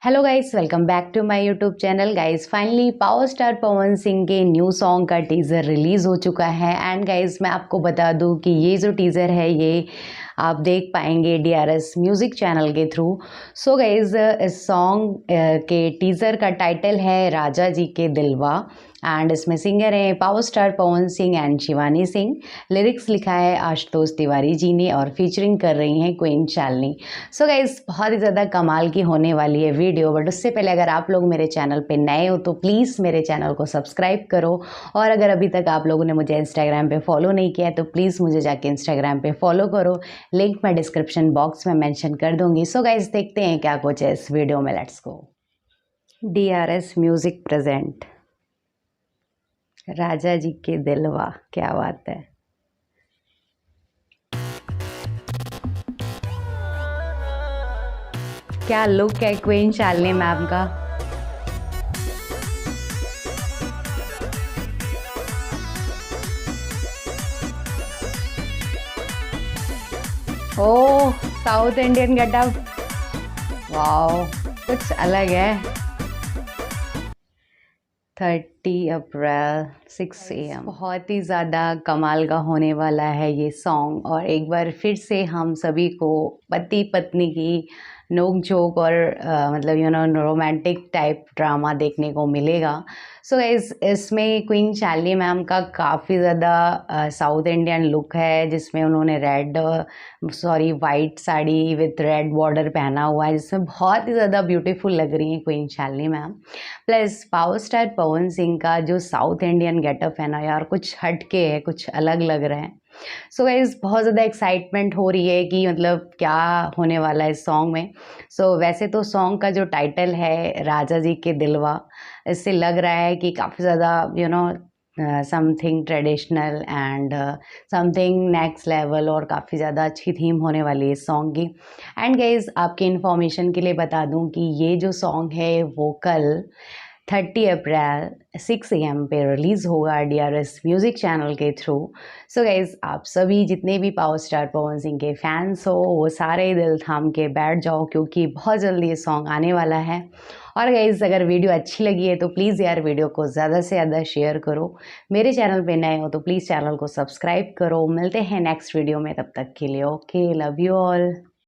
Hello guys, welcome back to my YouTube channel. Guys finally power star Pawan Singh के new song का teaser release हो चुका है। And guys मैं आपको बता दूं कि ये जो टीज़र है ये आप देख पाएंगे DRS म्यूज़िक चैनल के थ्रू। सो गाइस इस सॉन्ग के टीज़र का टाइटल है राजा जी के दिलवा। एंड इसमें सिंगर हैं power star Pawan Singh and Shivani Singh. Lyrics लिखा है आशुतोष तिवारी जी ने और फीचरिंग कर रही हैं क्वीन शालिनी। सो गाइस बहुत ही ज़्यादा कमाल की होने वाली है वीडियो। बट उससे पहले अगर आप लोग मेरे चैनल पे नए हो तो प्लीज़ मेरे चैनल को सब्सक्राइब करो। और अगर अभी तक आप लोगों ने मुझे इंस्टाग्राम पे फॉलो नहीं किया है तो प्लीज़ मुझे जाके इंस्टाग्राम पे फॉलो करो। लिंक मैं डिस्क्रिप्शन बॉक्स में मेंशन कर दूंगी। सो गाइस देखते हैं क्या कुछ है इस वीडियो में। Let's go. DRS music present Raja ji के दिलवा। क्या बात है। क्या लुक है क्वीन शालिनी मैम का। ओह साउथ इंडियन गेटअप। वाओ कुछ अलग है। 30 अप्रैल 6 AM बहुत ही ज़्यादा कमाल का होने वाला है ये सॉन्ग। और एक बार फिर से हम सभी को पति पत्नी की नोक झोंक और मतलब रोमांटिक टाइप ड्रामा देखने को मिलेगा। सो इसमें क्वीन शालिनी मैम का काफ़ी ज़्यादा साउथ इंडियन लुक है जिसमें उन्होंने white sari with red border पहना हुआ है जिसमें बहुत ही ज़्यादा ब्यूटीफुल लग रही है queen Shalini ma'am. Plus power star Pawan Singh का जो साउथ इंडियन गेटअप है ना यार, कुछ हट के है, कुछ अलग लग रहा है। सो गाइस बहुत ज़्यादा एक्साइटमेंट हो रही है कि मतलब क्या होने वाला है इस सॉन्ग में। वैसे तो सॉन्ग का जो टाइटल है राजा जी के दिलवा, इससे लग रहा है कि काफ़ी ज़्यादा something traditional and something next level और काफ़ी ज़्यादा अच्छी थीम होने वाली है इस सॉन्ग की। एंड गाइस आपकी इन्फॉर्मेशन के लिए बता दूं कि ये जो सॉन्ग है वो कल 30 अप्रैल 6 AM पे रिलीज़ होगा DRS म्यूज़िक चैनल के थ्रू। सो गाइज़ आप सभी जितने भी पावर स्टार पवन सिंह के फैंस हो वो सारे दिल थाम के बैठ जाओ क्योंकि बहुत जल्दी ये सॉन्ग आने वाला है। और गाइज़ अगर वीडियो अच्छी लगी है तो प्लीज़ यार वीडियो को ज़्यादा से ज़्यादा शेयर करो। मेरे चैनल पे नए हो तो प्लीज़ चैनल को सब्सक्राइब करो। मिलते हैं नेक्स्ट वीडियो में, तब तक के लिए ओके, लव यू ऑल।